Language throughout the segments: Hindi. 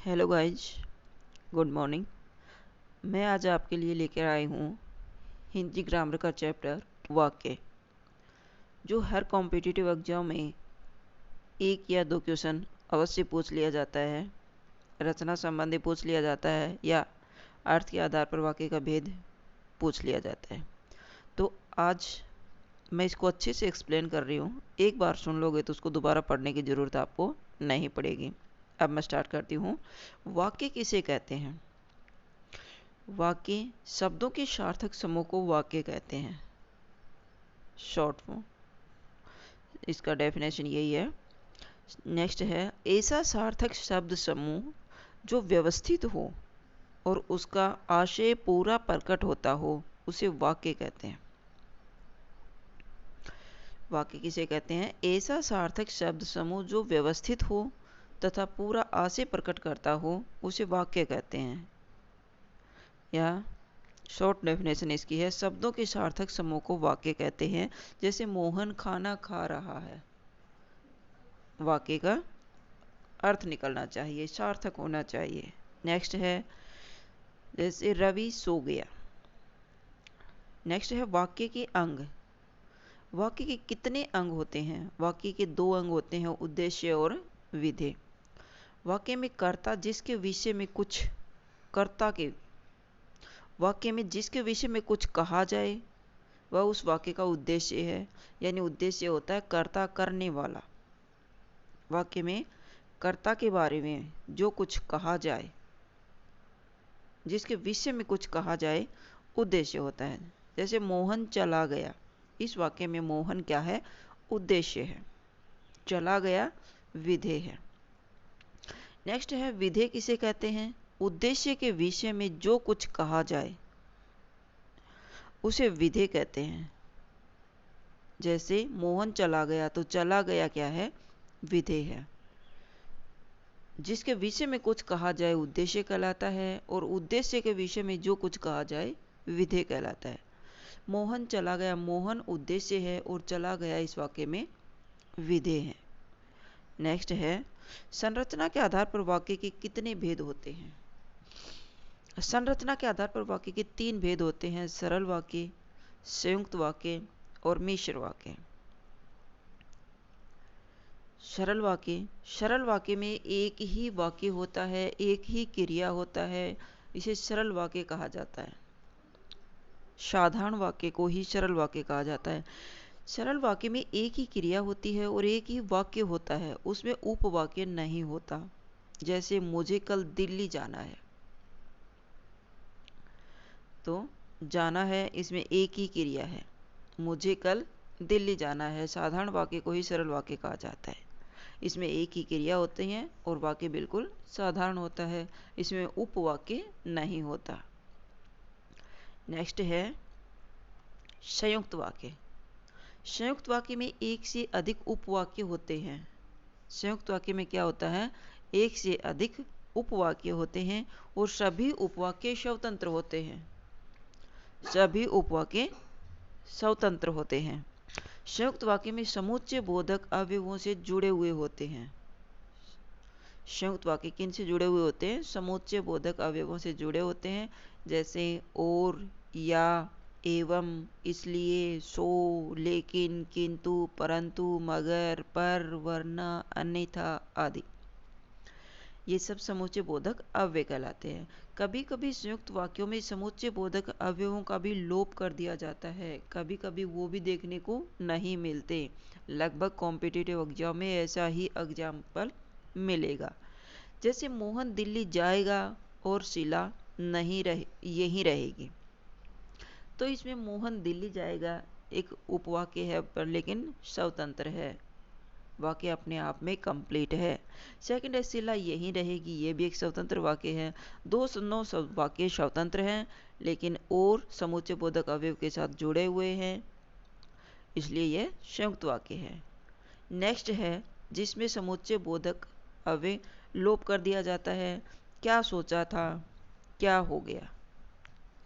Hello guys, good morning. मैं आज आपके लिए लेकर आई हूँ हिंदी ग्रामर का चैप्टर वाक्य, जो हर कॉम्पिटिटिव एग्जाम में एक या दो क्वेश्चन अवश्य पूछ लिया जाता है। रचना संबंधी पूछ लिया जाता है या अर्थ के आधार पर वाक्य का भेद पूछ लिया जाता है। तो आज मैं इसको अच्छे से एक्सप्लेन कर रही हूँ। एक बार सुन लोगे तो उसको दोबारा पढ़ने की ज़रूरत आपको नहीं पड़ेगी। अब मैं स्टार्ट करती हूँ। वाक्य किसे कहते हैं? वाक्य शब्दों के सार्थक समूह को वाक्य कहते हैं। शॉर्ट फॉर्म, इसका डेफिनेशन यही है। नेक्स्ट है, ऐसा सार्थक शब्द समूह जो व्यवस्थित हो और उसका आशय पूरा प्रकट होता हो, उसे वाक्य कहते हैं। वाक्य किसे कहते हैं? ऐसा सार्थक शब्द समूह जो व्यवस्थित हो तथा पूरा आशय प्रकट करता हो, उसे वाक्य कहते हैं। या शॉर्ट डेफिनेशन इसकी है, शब्दों के सार्थक समूह को वाक्य कहते हैं। जैसे मोहन खाना खा रहा है, वाक्य का अर्थ निकलना चाहिए, सार्थक होना चाहिए। नेक्स्ट है, जैसे रवि सो गया। नेक्स्ट है, वाक्य के अंग। वाक्य के कितने अंग होते हैं? वाक्य के दो अंग होते हैं, उद्देश्य और विधेय। वाक्य में कर्ता जिसके विषय में कुछ कर्ता के वाक्य में जिसके विषय में कुछ कहा जाए वह उस वाक्य का उद्देश्य है। यानी उद्देश्य होता है कर्ता, करने वाला। वाक्य में कर्ता के बारे में जो कुछ कहा जाए, जिसके विषय में कुछ कहा जाए, उद्देश्य होता है। जैसे मोहन चला गया, इस वाक्य में मोहन क्या है? उद्देश्य है। चला गया विधेय है। नेक्स्ट है, विधेय किसे कहते हैं? उद्देश्य के विषय में जो कुछ कहा जाए उसे विधेय कहते हैं। जैसे मोहन चला गया, तो चला गया क्या है? विधेय है। जिसके विषय में कुछ कहा जाए उद्देश्य कहलाता है, और उद्देश्य के विषय में जो कुछ कहा जाए विधेय कहलाता है। मोहन चला गया, मोहन उद्देश्य है और चला गया इस वाक्य में विधेय है। नेक्स्ट है, संरचना के आधार पर वाक्य के कितने भेद होते हैं? संरचना के आधार पर वाक्य के तीन भेद होते हैं, सरल वाक्य, संयुक्त वाक्य और मिश्र वाक्य। सरल वाक्य में एक ही वाक्य होता है, एक ही क्रिया होता है, इसे सरल वाक्य कहा जाता है। साधारण वाक्य को ही सरल वाक्य कहा जाता है। सरल वाक्य में एक ही क्रिया होती है और एक ही वाक्य होता है, उसमें उपवाक्य नहीं होता। जैसे मुझे कल दिल्ली जाना है, तो जाना है इसमें एक ही क्रिया है, मुझे कल दिल्ली जाना है। साधारण वाक्य को ही सरल वाक्य कहा जाता है। इसमें एक ही क्रिया होती है और वाक्य बिल्कुल साधारण होता है, इसमें उपवाक्य नहीं होता। नेक्स्ट है संयुक्त वाक्य। संयुक्त वाक्य में एक से अधिक उपवाक्य होते हैं। संयुक्त वाक्य में क्या होता है? एक से अधिक उपवाक्य होते हैं और सभी उपवाक्य स्वतंत्र होते हैं। सभी उपवाक्य स्वतंत्र होते हैं। संयुक्त वाक्य में समुच्चय बोधक अवयवों से जुड़े हुए होते हैं। संयुक्त वाक्य किन से जुड़े हुए होते हैं? समुच्चय बोधक अवयवों से जुड़े होते हैं। जैसे और, या, एवं, इसलिए, सो, लेकिन, किंतु, परंतु, मगर, पर, वरना, अन्यथा आदि। ये सब समुच्चय बोधक अव्यय कहलाते हैं। कभी कभी संयुक्त वाक्यों में समुच्चय बोधक अवयवों का भी लोप कर दिया जाता है, कभी कभी वो भी देखने को नहीं मिलते। लगभग कॉम्पिटिटिव एग्जाम में ऐसा ही एग्जाम्पल मिलेगा। जैसे मोहन दिल्ली जाएगा और शीला यहीं रहेगी। तो इसमें मोहन दिल्ली जाएगा एक उपवाक्य है, पर लेकिन स्वतंत्र है, वाक्य अपने आप में कंप्लीट है। सेकंड है, शीला यहीं रहेगी, ये भी एक स्वतंत्र वाक्य है। दो वाक्य स्वतंत्र हैं, लेकिन और समुच्चय बोधक अवयव के साथ जुड़े हुए हैं, इसलिए यह संयुक्त वाक्य है। नेक्स्ट है, जिसमें समुच्चय बोधक अवयव लोप कर दिया जाता है। क्या सोचा था, क्या हो गया,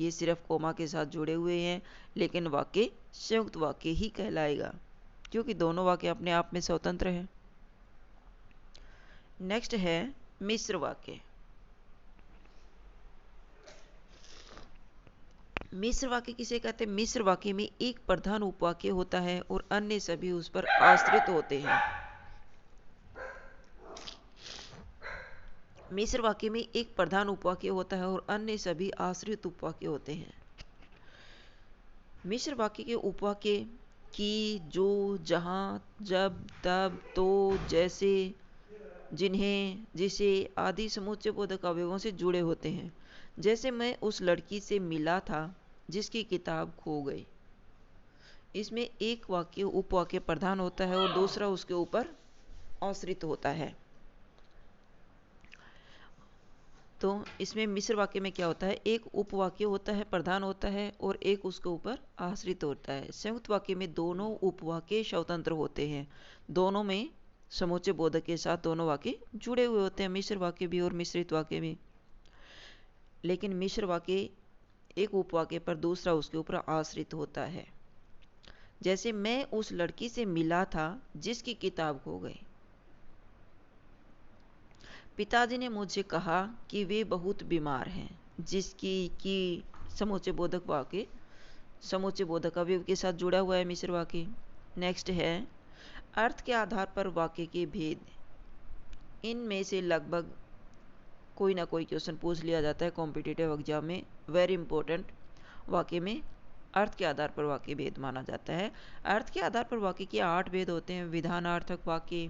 ये सिर्फ कोमा के साथ जुड़े हुए हैं, लेकिन वाक्य संयुक्त वाक्य ही कहलाएगा, क्योंकि दोनों वाक्य अपने आप में स्वतंत्र हैं। नेक्स्ट है मिश्र वाक्य। मिश्र वाक्य किसे कहते हैं? मिश्र वाक्य में एक प्रधान उपवाक्य होता है और अन्य सभी उस पर आश्रित होते हैं। मिश्र वाक्य में एक प्रधान उपवाक्य होता है और अन्य सभी आश्रित उपवाक्य होते हैं। मिश्र वाक्य के उपवाक्य की, जो, जहां, जब, तब, तो, जैसे, जिन्हें, जिसे आदि समुच्चय बोधक अवयवों से जुड़े होते हैं। जैसे मैं उस लड़की से मिला था जिसकी किताब खो गई। इसमें एक वाक्य उपवाक्य प्रधान होता है और दूसरा उसके ऊपर आश्रित होता है। तो इसमें मिश्र वाक्य में क्या होता है? एक उपवाक्य होता है, प्रधान होता है, और एक उसके ऊपर आश्रित होता है। संयुक्त वाक्य में दोनों उपवाक्य स्वतंत्र होते हैं, दोनों में समुच्चय बोधक के साथ दोनों वाक्य जुड़े हुए होते हैं, मिश्र वाक्य भी और मिश्रित वाक्य भी। लेकिन मिश्र वाक्य एक उपवाक्य पर दूसरा उसके ऊपर आश्रित होता है। जैसे मैं उस लड़की से मिला था जिसकी किताब खो गई। पिताजी ने मुझे कहा कि वे बहुत बीमार हैं, जिसकी की समुच्चय बोधक वाक्य समुच्चय बोधक अवयव के साथ जुड़ा हुआ है, मिश्र वाक्य। नेक्स्ट है अर्थ के आधार पर वाक्य के भेद। इनमें से लगभग कोई ना कोई क्वेश्चन पूछ लिया जाता है कॉम्पिटिटिव एग्जाम में। Very important. वाक्य में अर्थ के आधार पर वाक्य भेद माना जाता है। अर्थ के आधार पर वाक्य के 8 भेद होते हैं: विधानार्थक वाक्य,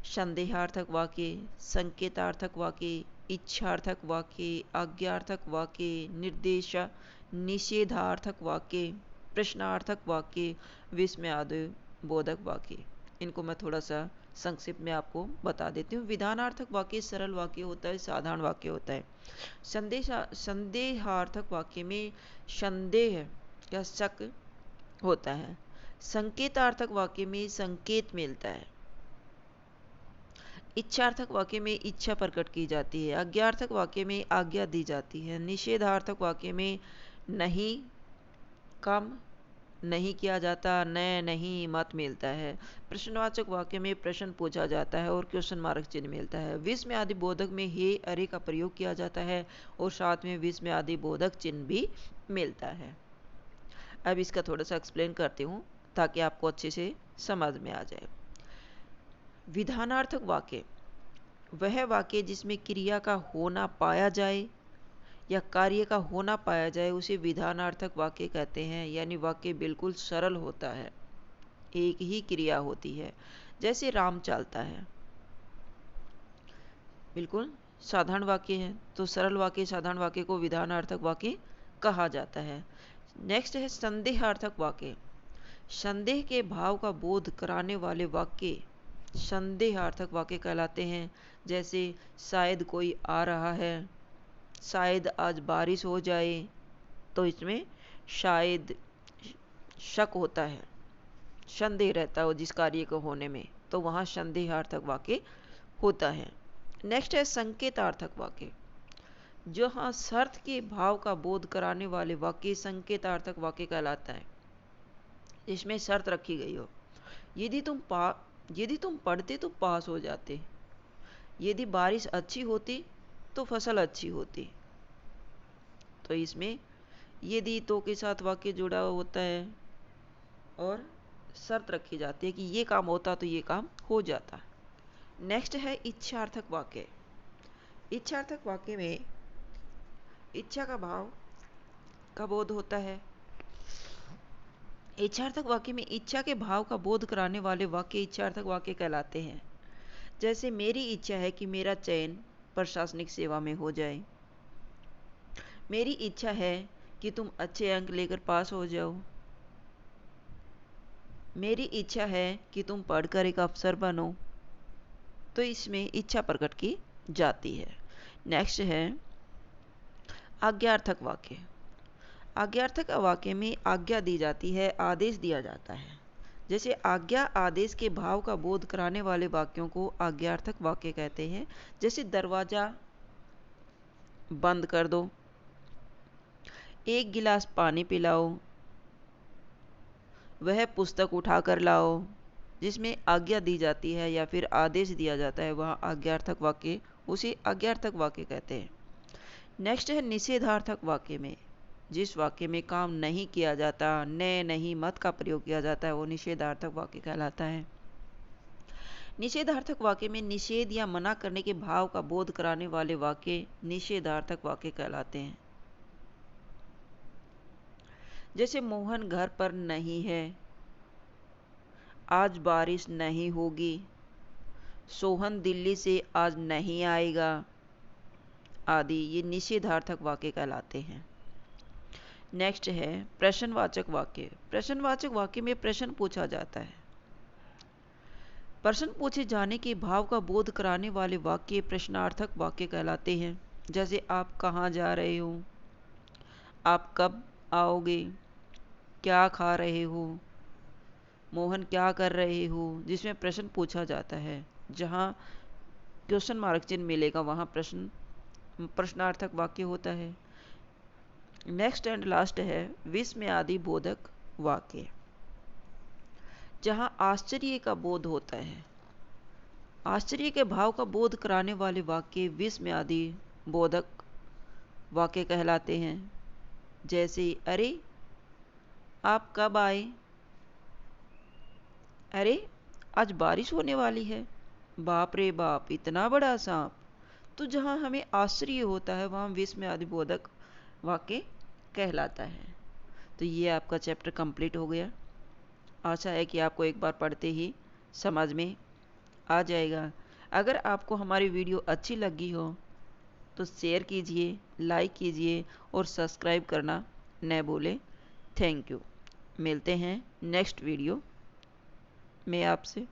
संदेहार्थक वाक्य, संकेतार्थक वाक्य, इच्छार्थक वाक्य, आज्ञार्थक वाक्य, निर्देश निषेधार्थक वाक्य, प्रश्नार्थक वाक्य, विस्मयादि बोधक वाक्य। इनको मैं थोड़ा सा संक्षिप्त में आपको बता देती हूँ। विधानार्थक वाक्य सरल वाक्य होता है, साधारण वाक्य होता है। संदेहार्थक वाक्य में संदेह या शक होता है। संकेतार्थक वाक्य में संकेत मिलता है। इच्छार्थक वाक्य में इच्छा प्रकट की जाती है। आज्ञार्थक वाक्य में आज्ञा दी जाती है। निषेधार्थक वाक्य में नहीं, कम, नहीं किया जाता, न, नहीं, मत मिलता है। प्रश्नवाचक वाक्य में प्रश्न पूछा जाता है और क्वेश्चन मार्क चिन्ह मिलता है। विस्मय आदि बोधक में हे, अरे का प्रयोग किया जाता है और साथ में विस्मय आदि बोधक चिन्ह भी मिलता है। अब इसका थोड़ा सा एक्सप्लेन करती हूँ ताकि आपको अच्छे से समझ में आ जाए। विधानार्थक वाक्य वह वाक्य जिसमें क्रिया का होना पाया जाए या कार्य का होना पाया जाए उसे विधानार्थक वाक्य कहते हैं। यानी वाक्य बिल्कुल सरल होता है, एक ही क्रिया होती है। जैसे राम चलता है, बिल्कुल साधारण वाक्य है, तो सरल वाक्य साधारण वाक्य को विधानार्थक वाक्य कहा जाता है। नेक्स्ट है संदेहार्थक वाक्य। संदेह के भाव का बोध कराने वाले वाक्य संदेहार्थक वाक्य कहलाते हैं। जैसे शायद कोई आ रहा है, शायद आज बारिश हो जाए, तो इसमें शायद शक होता है, संदेह रहता है जिस कार्य को होने में, तो वहां संदेहार्थक वाक्य होता है। नेक्स्ट है संकेतार्थक वाक्य। जहां शर्त के भाव का बोध कराने वाले वाक्य संकेतार्थक वाक्य कहलाता है। इसमें शर्त रखी गई हो, यदि तुम पढ़ते तो पास हो जाते, यदि बारिश अच्छी होती तो फसल अच्छी होती। तो इसमें यदि तो के साथ वाक्य जुड़ा होता है और शर्त रखी जाती है कि ये काम होता तो ये काम हो जाता। नेक्स्ट है इच्छार्थक वाक्य। इच्छार्थक वाक्य में इच्छा का भाव का बोध होता है। इच्छार्थक वाक्य में इच्छा के भाव का बोध कराने वाले वाक्य इच्छार्थक वाक्य कहलाते हैं। जैसे मेरी इच्छा है कि मेरा चयन प्रशासनिक सेवा में हो जाए। मेरी इच्छा है कि तुम अच्छे अंक लेकर पास हो जाओ। मेरी इच्छा है कि तुम पढ़कर एक अफसर बनो। तो इसमें इच्छा प्रकट की जाती है। नेक्स्ट है आज्ञार्थक वाक्य। आज्ञार्थक वाक्य में आज्ञा दी जाती है, आदेश दिया जाता है। जैसे आज्ञा आदेश के भाव का बोध कराने वाले वाक्यों को आज्ञार्थक वाक्य कहते हैं। जैसे दरवाजा बंद कर दो, एक गिलास पानी पिलाओ, वह पुस्तक उठाकर लाओ। जिसमें आज्ञा दी जाती है या फिर आदेश दिया जाता है वह आज्ञार्थक वाक्य, उसे आज्ञार्थक वाक्य कहते हैं। नेक्स्ट है निषेधार्थक वाक्य में जिस वाक्य में काम नहीं किया जाता, ने, नहीं, मत का प्रयोग किया जाता है, वो निषेधार्थक वाक्य कहलाता है। निषेधार्थक वाक्य में निषेध या मना करने के भाव का बोध कराने वाले वाक्य निषेधार्थक वाक्य कहलाते हैं। जैसे मोहन घर पर नहीं है, आज बारिश नहीं होगी, सोहन दिल्ली से आज नहीं आएगा आदि, ये निषेधार्थक वाक्य कहलाते हैं। नेक्स्ट है प्रश्नवाचक वाक्य। प्रश्नवाचक वाक्य में प्रश्न पूछा जाता है। प्रश्न पूछे जाने के भाव का बोध कराने वाले वाक्य प्रश्नार्थक वाक्य कहलाते हैं। जैसे आप कहाँ जा रहे हो, आप कब आओगे, क्या खा रहे हो, मोहन क्या कर रहे हो, जिसमें प्रश्न पूछा जाता है। जहाँ क्वेश्चन मार्क चिन्ह मिलेगा वहाँ प्रश्नार्थक वाक्य होता है। नेक्स्ट एंड लास्ट है विस्मयादि बोधक वाक्य। जहाँ आश्चर्य का बोध होता है, आश्चर्य के भाव का बोध कराने वाले वाक्य विस्मयादि बोधक वाक्य कहलाते हैं। जैसे अरे आप कब आए, अरे आज बारिश होने वाली है, बाप रे बाप इतना बड़ा सांप। तो जहाँ हमें आश्चर्य होता है वहाँ विस्मयादि बोधक वाक्य कहलाता है। तो ये आपका चैप्टर कंप्लीट हो गया। आशा है कि आपको एक बार पढ़ते ही समझ में आ जाएगा। अगर आपको हमारी वीडियो अच्छी लगी हो तो शेयर कीजिए, लाइक कीजिए और सब्सक्राइब करना न भूलें। Thank you. मिलते हैं नेक्स्ट वीडियो में आपसे।